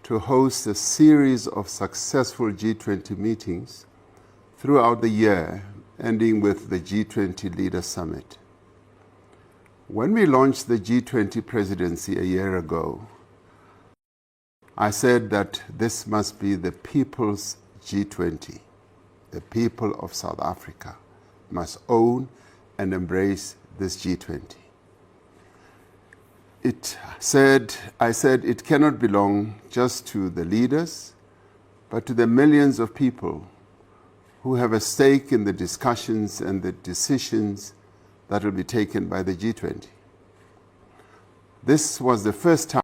to host a series of successful G20 meetings throughout the year, ending with the G20 Leaders Summit. When we launched the G20 presidency a year ago, I said that this must be the people's G20. The people of South Africa must own and embrace this G20. I said it cannot belong just to the leaders, but to the millions of people who have a stake in the discussions and the decisions that will be taken by the G20. This was the first time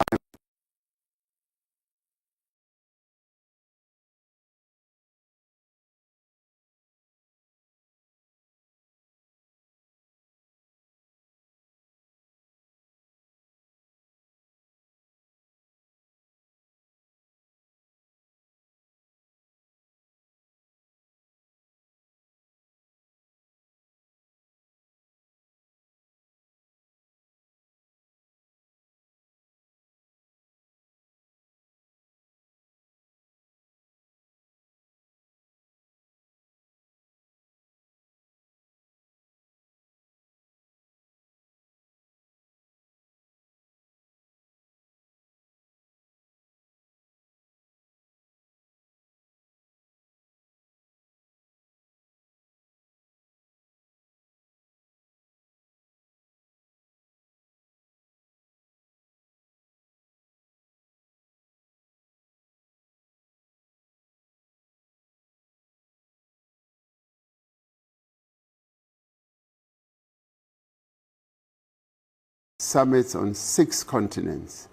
summits on 6 continents.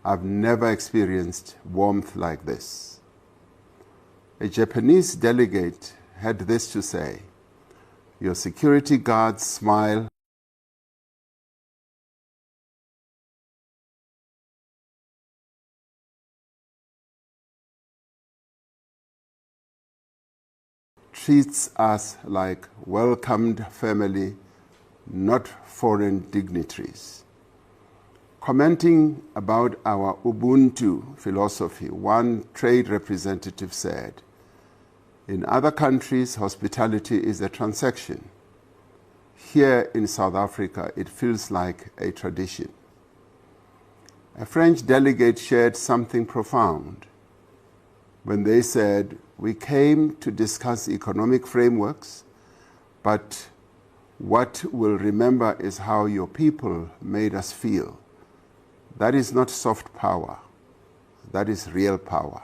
I've never experienced warmth like this. A Japanese delegate had this to say: "Your security guards smile treats us like welcomed family, not foreign dignitaries." Commenting about our Ubuntu philosophy, one trade representative said, "In other countries, hospitality is a transaction. Here in South Africa, it feels like a tradition." A French delegate shared something profound when they said, "We came to discuss economic frameworks, but what we'll remember is how your people made us feel. That is not soft power. That is real power."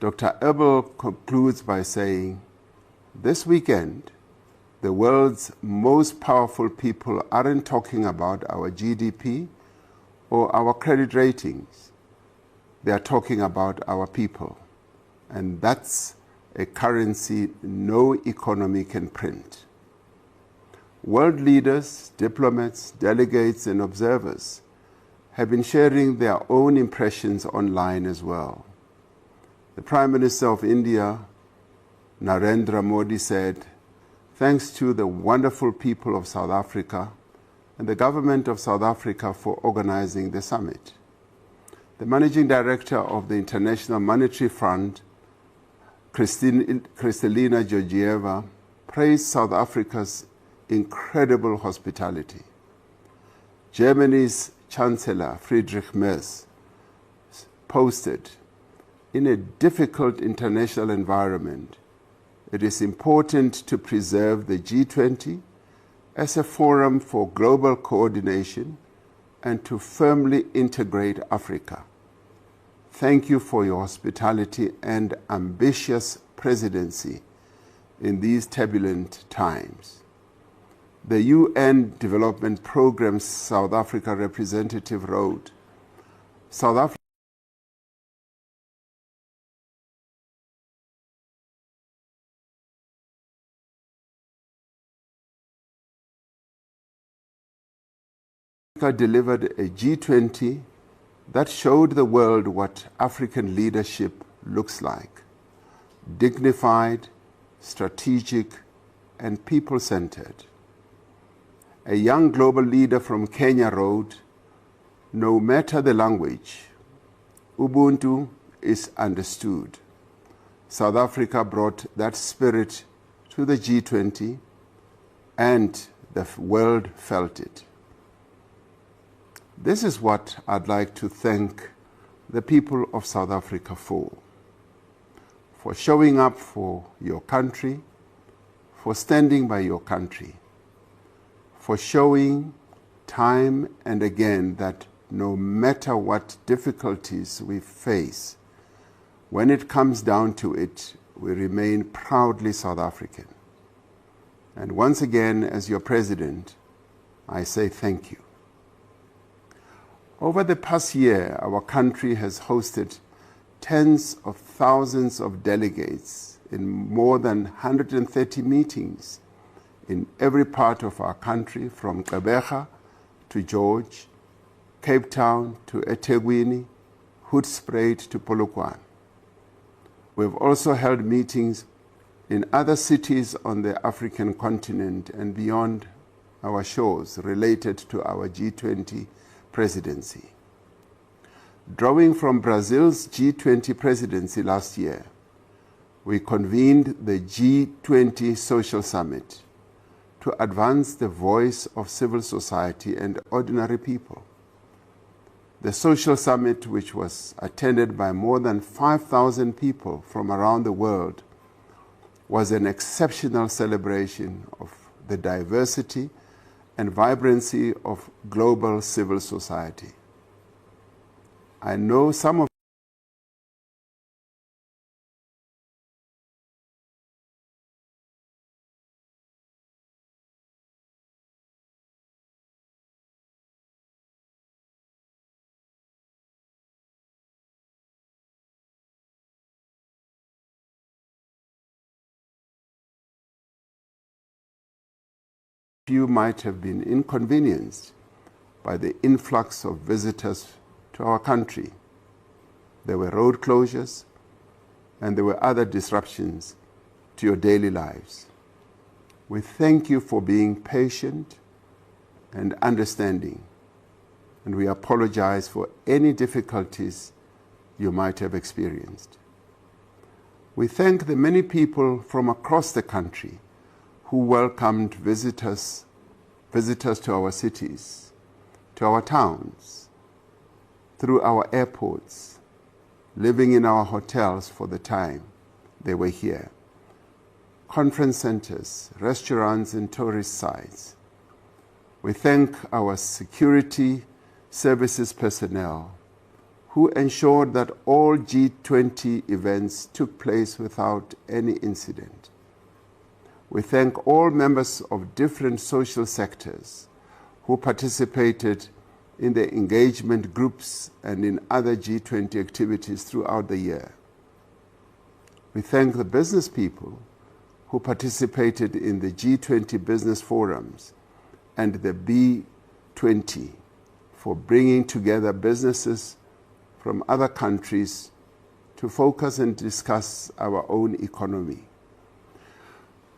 Dr. Abel concludes by saying, "This weekend, the world's most powerful people aren't talking about our GDP or our credit ratings. They are talking about our people. And that's a currency no economy can print." World leaders, diplomats, delegates, and observers have been sharing their own impressions online as well. The Prime Minister of India, Narendra Modi, said, "Thanks to the wonderful people of South Africa and the government of South Africa for organizing the summit." The Managing Director of the International Monetary Fund, Kristalina Georgieva, praised South Africa's incredible hospitality. Germany's Chancellor Friedrich Merz posted, "In a difficult international environment, it is important to preserve the G20 as a forum for global coordination and to firmly integrate Africa. Thank you for your hospitality and ambitious presidency in these turbulent times." The UN Development Programme's South Africa representative wrote, "South Africa delivered a G20 that showed the world what African leadership looks like: dignified, strategic, and people-centered." A young global leader from Kenya wrote, "No matter the language, Ubuntu is understood. South Africa brought that spirit to the G20 and the world felt it. This is what I'd like to thank the people of South Africa for showing up for your country, for standing by your country, for showing time and again that no matter what difficulties we face, when it comes down to it, we remain proudly South African. And once again, as your president, I say thank you. Over the past year, our country has hosted tens of thousands of delegates in more than 130 meetings in every part of our country, from Gqeberha to George, Cape Town to eThekwini, Hoedspruit to Polokwane. We've also held meetings in other cities on the African continent and beyond our shores related to our G20 presidency. Drawing from Brazil's G20 presidency last year, we convened the G20 Social Summit to advance the voice of civil society and ordinary people. The Social Summit, which was attended by more than 5,000 people from around the world, was an exceptional celebration of the diversity and vibrancy of global civil society. I know some of you might have been inconvenienced by the influx of visitors to our country. There were road closures and there were other disruptions to your daily lives. We thank you for being patient and understanding, and we apologize for any difficulties you might have experienced. We thank the many people from across the country who welcomed visitors to our cities, to our towns, through our airports, living in our hotels for the time they were here, conference centers, restaurants, and tourist sites. We thank our security services personnel who ensured that all G20 events took place without any incident. We thank all members of different social sectors who participated in the engagement groups and in other G20 activities throughout the year. We thank the business people who participated in the G20 business forums and the B20 for bringing together businesses from other countries to focus and discuss our own economy.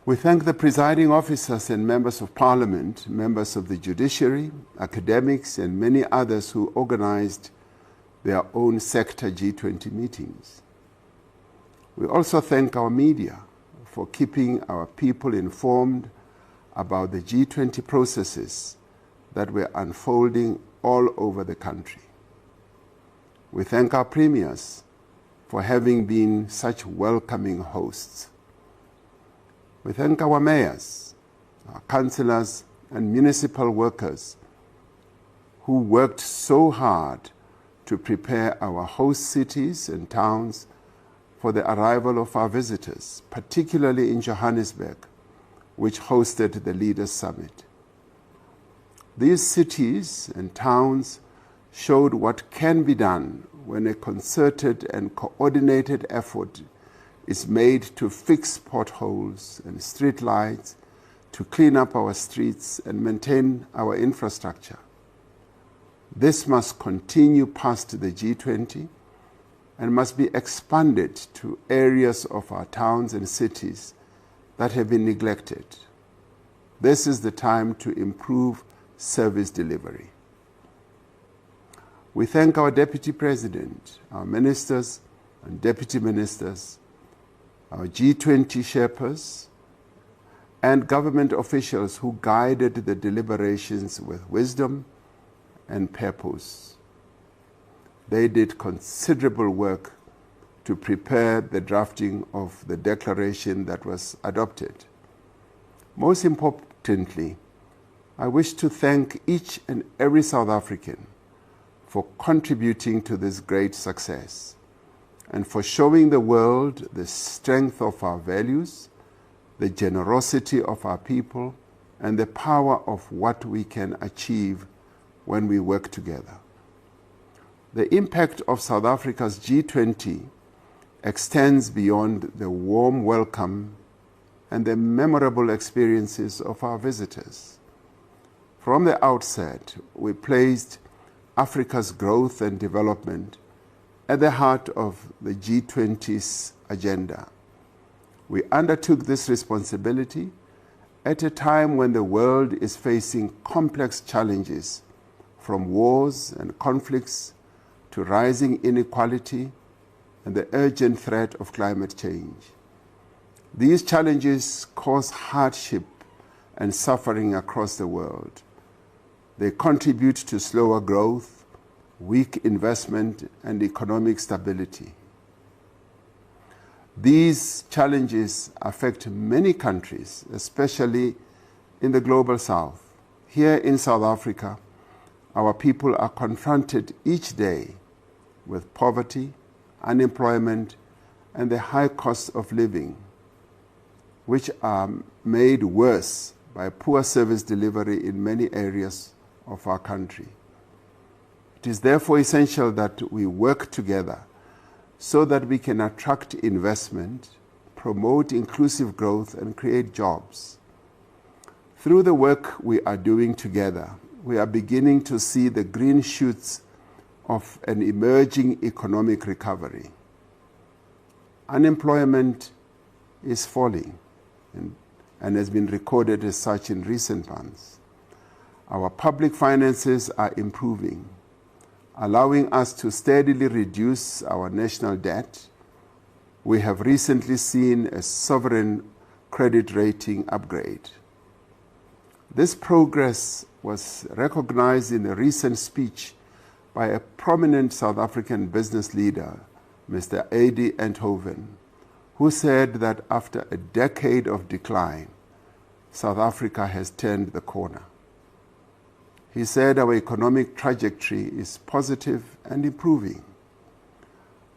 We thank the presiding officers and members of parliament, members of the judiciary, academics, and many others who organized their own sector G20 meetings. We also thank our media for keeping our people informed about the G20 processes that were unfolding all over the country. We thank our premiers for having been such welcoming hosts. We thank our mayors, our councillors, and municipal workers who worked so hard to prepare our host cities and towns for the arrival of our visitors, particularly in Johannesburg, which hosted the Leaders Summit. These cities and towns showed what can be done when a concerted and coordinated effort is made to fix potholes and street lights, to clean up our streets and maintain our infrastructure. This must continue past the G20 and must be expanded to areas of our towns and cities that have been neglected. This is the time to improve service delivery. We thank our Deputy President, our ministers and Deputy Ministers, our G20 Sherpas, and government officials who guided the deliberations with wisdom and purpose. They did considerable work to prepare the drafting of the declaration that was adopted. Most importantly, I wish to thank each and every South African for contributing to this great success and for showing the world the strength of our values, the generosity of our people, and the power of what we can achieve when we work together. The impact of South Africa's G20 extends beyond the warm welcome and the memorable experiences of our visitors. From the outset, we placed Africa's growth and development at the heart of the G20's agenda. We undertook this responsibility at a time when the world is facing complex challenges, from wars and conflicts to rising inequality and the urgent threat of climate change. These challenges cause hardship and suffering across the world. They contribute to slower growth, weak investment, and economic stability. These challenges affect many countries, especially in the global south. Here in South Africa, our people are confronted each day with poverty, unemployment, and the high cost of living, which are made worse by poor service delivery in many areas of our country. It is therefore essential that we work together so that we can attract investment, promote inclusive growth, and create jobs. Through the work we are doing together, we are beginning to see the green shoots of an emerging economic recovery. Unemployment is falling and has been recorded as such in recent months. Our public finances are improving, allowing us to steadily reduce our national debt. We have recently seen a sovereign credit rating upgrade. This progress was recognized in a recent speech by a prominent South African business leader, Mr. Eddie Enthoven, who said that after a decade of decline, South Africa has turned the corner. He said our economic trajectory is positive and improving.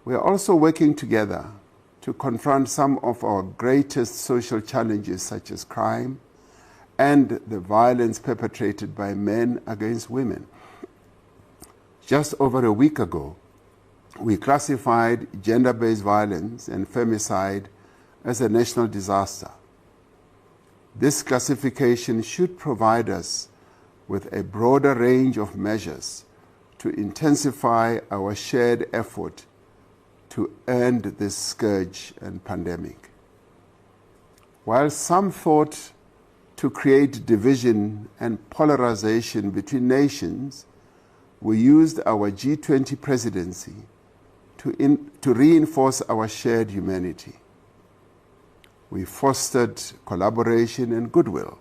We are also working together to confront some of our greatest social challenges, such as crime and the violence perpetrated by men against women. Just over a week ago, we classified gender-based violence and femicide as a national disaster. This classification should provide us with a broader range of measures to intensify our shared effort to end this scourge and pandemic. While some thought to create division and polarization between nations, we used our G20 presidency to reinforce our shared humanity. We fostered collaboration and goodwill.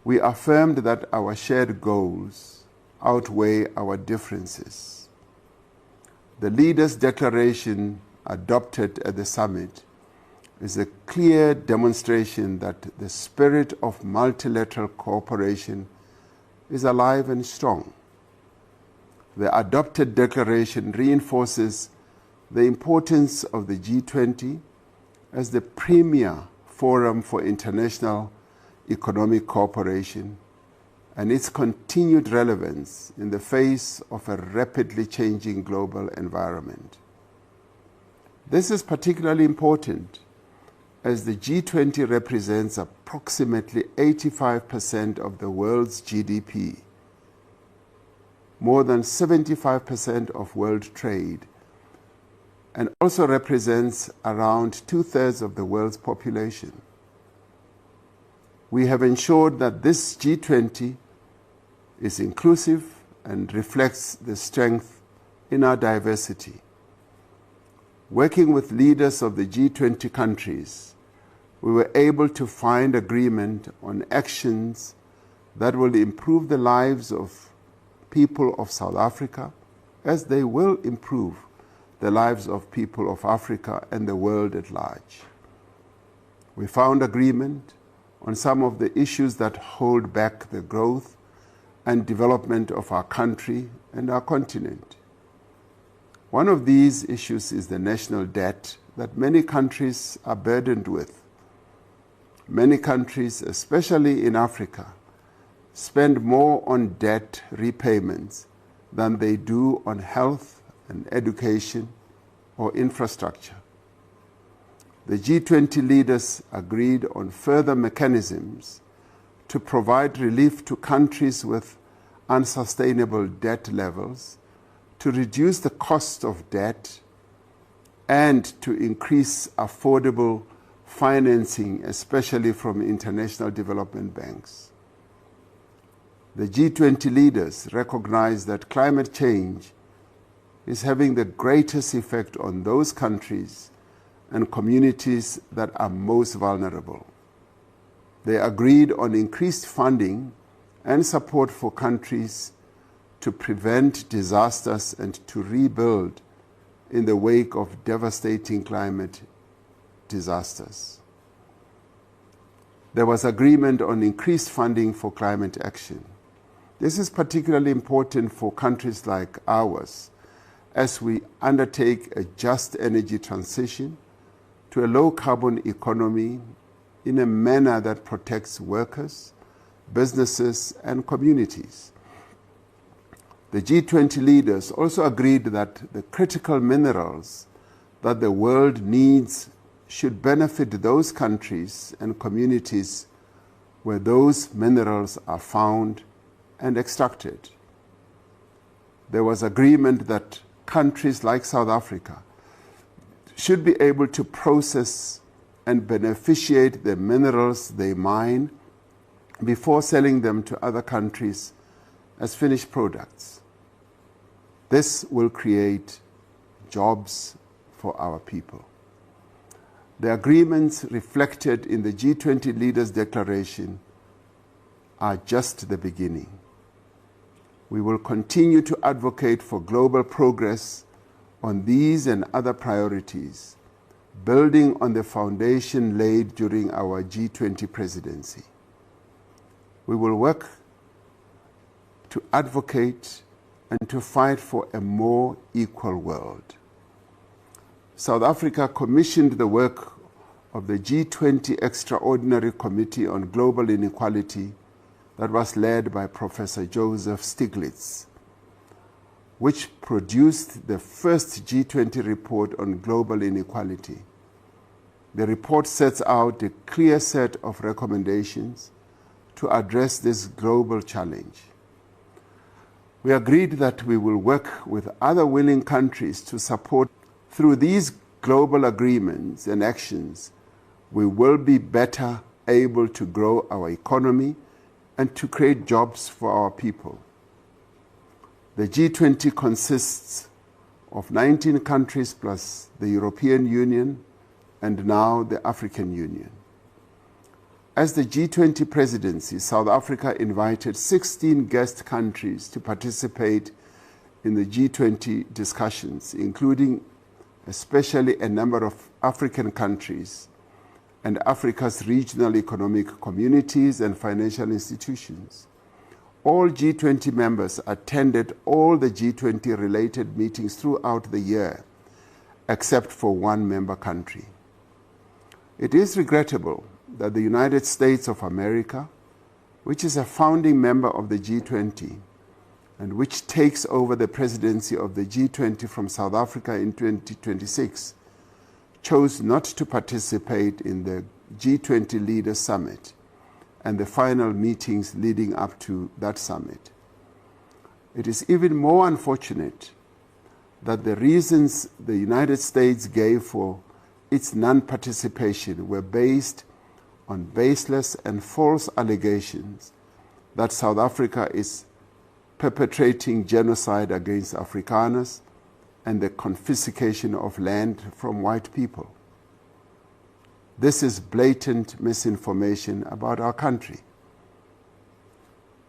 We affirmed that our shared goals outweigh our differences. The Leaders' Declaration adopted at the summit is a clear demonstration that the spirit of multilateral cooperation is alive and strong. The adopted declaration reinforces the importance of the G20 as the premier forum for international economic cooperation and its continued relevance in the face of a rapidly changing global environment. This is particularly important as the G20 represents approximately 85% of the world's GDP, more than 75% of world trade, and also represents around 2/3 of the world's population. We have ensured that this G20 is inclusive and reflects the strength in our diversity. Working with leaders of the G20 countries, we were able to find agreement on actions that will improve the lives of people of South Africa, as they will improve the lives of people of Africa and the world at large. We found agreement on some of the issues that hold back the growth and development of our country and our continent. One of these issues is the national debt that many countries are burdened with. Many countries, especially in Africa, spend more on debt repayments than they do on health and education or infrastructure. The G20 leaders agreed on further mechanisms to provide relief to countries with unsustainable debt levels, to reduce the cost of debt, and to increase affordable financing, especially from international development banks. The G20 leaders recognize that climate change is having the greatest effect on those countries and communities that are most vulnerable. They agreed on increased funding and support for countries to prevent disasters and to rebuild in the wake of devastating climate disasters. There was agreement on increased funding for climate action. This is particularly important for countries like ours as we undertake a just energy transition to a low-carbon economy in a manner that protects workers, businesses, and communities. The G20 leaders also agreed that the critical minerals that the world needs should benefit those countries and communities where those minerals are found and extracted. There was agreement that countries like South Africa should be able to process and beneficiate the minerals they mine before selling them to other countries as finished products. This will create jobs for our people. The agreements reflected in the G20 Leaders Declaration are just the beginning. We will continue to advocate for global progress on these and other priorities, building on the foundation laid during our G20 presidency. We will work to advocate and to fight for a more equal world. South Africa commissioned the work of the G20 Extraordinary Committee on Global Inequality that was led by Professor Joseph Stiglitz, which produced the first G20 report on global inequality. The report sets out a clear set of recommendations to address this global challenge. We agreed that we will work with other willing countries to support. Through these global agreements and actions, we will be better able to grow our economy and to create jobs for our people. The G20 consists of 19 countries plus the European Union and now the African Union. As the G20 presidency, South Africa invited 16 guest countries to participate in the G20 discussions, including especially a number of African countries and Africa's regional economic communities and financial institutions. All G20 members attended all the G20 related meetings throughout the year, except for one member country. It is regrettable that the United States of America, which is a founding member of the G20 and which takes over the presidency of the G20 from South Africa in 2026, chose not to participate in the G20 Leaders Summit and the final meetings leading up to that summit. It is even more unfortunate that the reasons the United States gave for its non-participation were based on baseless and false allegations that South Africa is perpetrating genocide against Afrikaners, and the confiscation of land from white people. This is blatant misinformation about our country.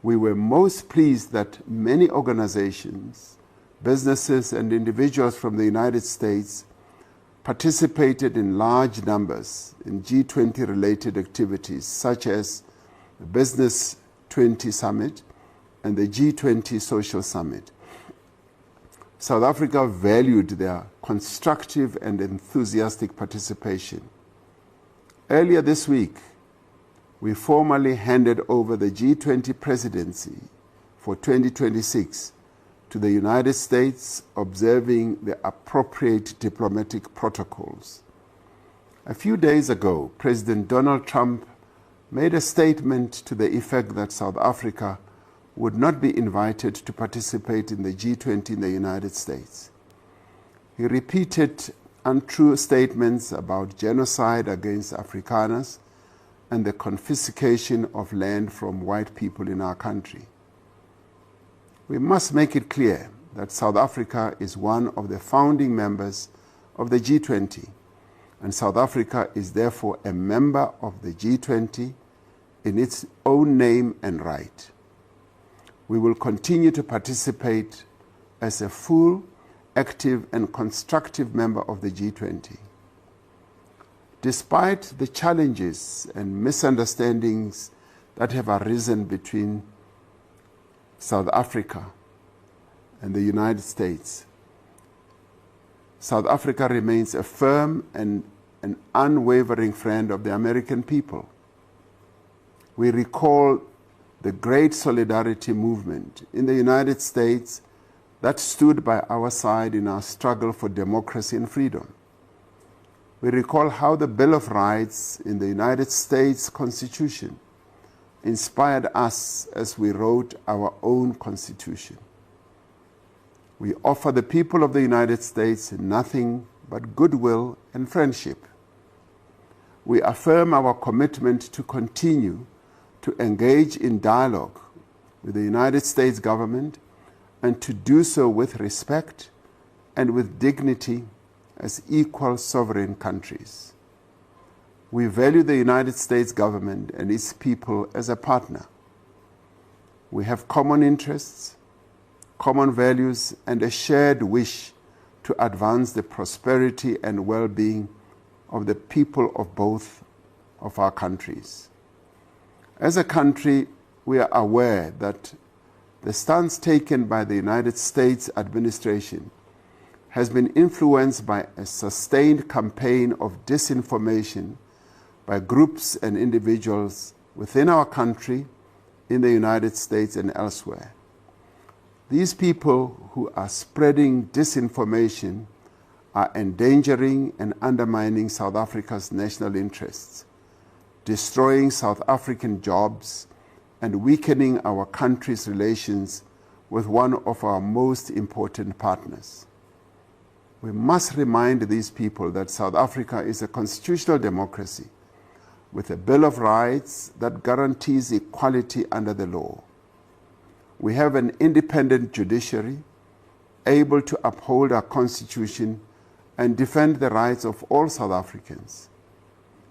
We were most pleased that many organizations, businesses, and individuals from the United States participated in large numbers in G20-related activities such as the Business 20 Summit and the G20 Social Summit. South Africa valued their constructive and enthusiastic participation. Earlier this week, we formally handed over the G20 presidency for 2026 to the United States, observing the appropriate diplomatic protocols. A few days ago, President Donald Trump made a statement to the effect that South Africa would not be invited to participate in the G20 in the United States. He repeated untrue statements about genocide against Afrikaners and the confiscation of land from white people in our country. We must make it clear that South Africa is one of the founding members of the G20, and South Africa is therefore a member of the G20 in its own name and right. We will continue to participate as a full, active, and constructive member of the G20. Despite the challenges and misunderstandings that have arisen between South Africa and the United States, South Africa remains a firm and an unwavering friend of the American people. We recall the great solidarity movement in the United States that stood by our side in our struggle for democracy and freedom. We recall how the Bill of Rights in the United States Constitution inspired us as we wrote our own Constitution. We offer the people of the United States nothing but goodwill and friendship. We affirm our commitment to continue to engage in dialogue with the United States government and to do so with respect and with dignity as equal sovereign countries. We value the United States government and its people as a partner. We have common interests, common values, and a shared wish to advance the prosperity and well-being of the people of both of our countries. As a country, we are aware that the stance taken by the United States administration has been influenced by a sustained campaign of disinformation by groups and individuals within our country, in the United States, and elsewhere. These people who are spreading disinformation are endangering and undermining South Africa's national interests, destroying South African jobs, and weakening our country's relations with one of our most important partners. We must remind these people that South Africa is a constitutional democracy with a Bill of Rights that guarantees equality under the law. We have an independent judiciary able to uphold our Constitution and defend the rights of all South Africans.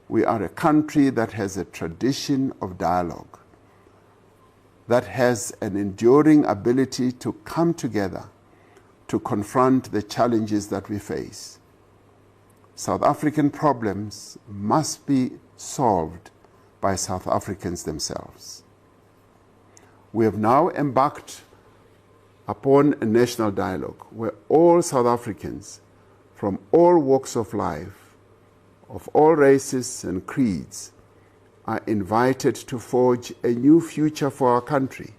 We are a country that has a tradition of dialogue, that has an enduring ability to come together to confront the challenges that we face. South African problems must be solved by South Africans themselves. We have now embarked upon a national dialogue where all South Africans from all walks of life, of all races and creeds, are invited to forge a new future for our country.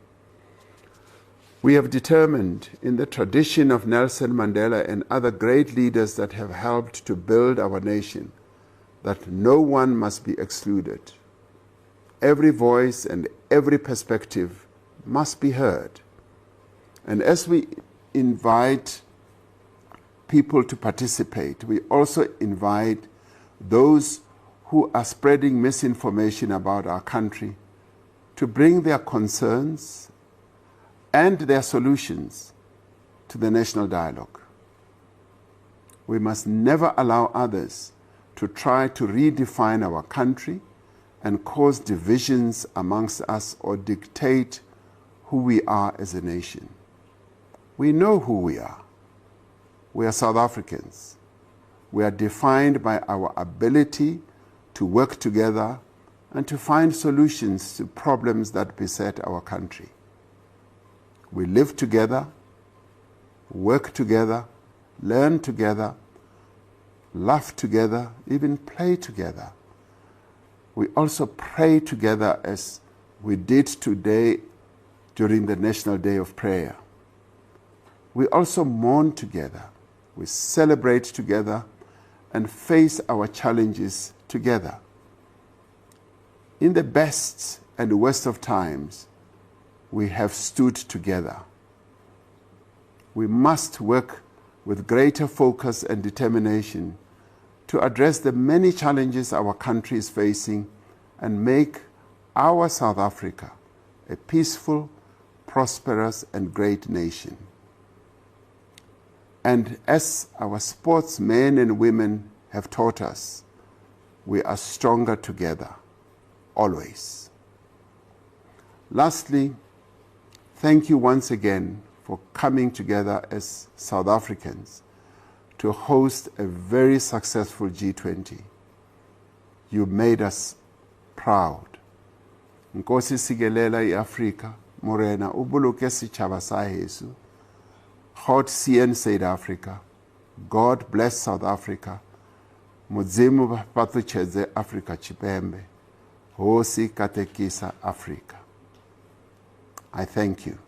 We have determined, in the tradition of Nelson Mandela and other great leaders that have helped to build our nation, that no one must be excluded. Every voice and every perspective must be heard. And as we invite people to participate, we also invite those who are spreading misinformation about our country to bring their concerns and their solutions to the national dialogue. We must never allow others to try to redefine our country and cause divisions amongst us or dictate who we are as a nation. We know who we are. We are South Africans. We are defined by our ability to work together and to find solutions to problems that beset our country. We live together, work together, learn together, laugh together, even play together. We also pray together as we did today during the National Day of Prayer. We also mourn together. We celebrate together and face our challenges together. In the best and worst of times, we have stood together. We must work with greater focus and determination to address the many challenges our country is facing and make our South Africa a peaceful, prosperous, and great nation. And as our sportsmen and women have taught us, we are stronger together, always. Lastly, thank you once again for coming together as South Africans to host a very successful G20. You made us proud. Nkosi sikelela iAfrika, Morena ubuluke sitjhaba sa heso. God CN South Africa. God bless South Africa. Mudzimu bapathucheze Africa Chipembe. Hosi katekisa Africa. I thank you.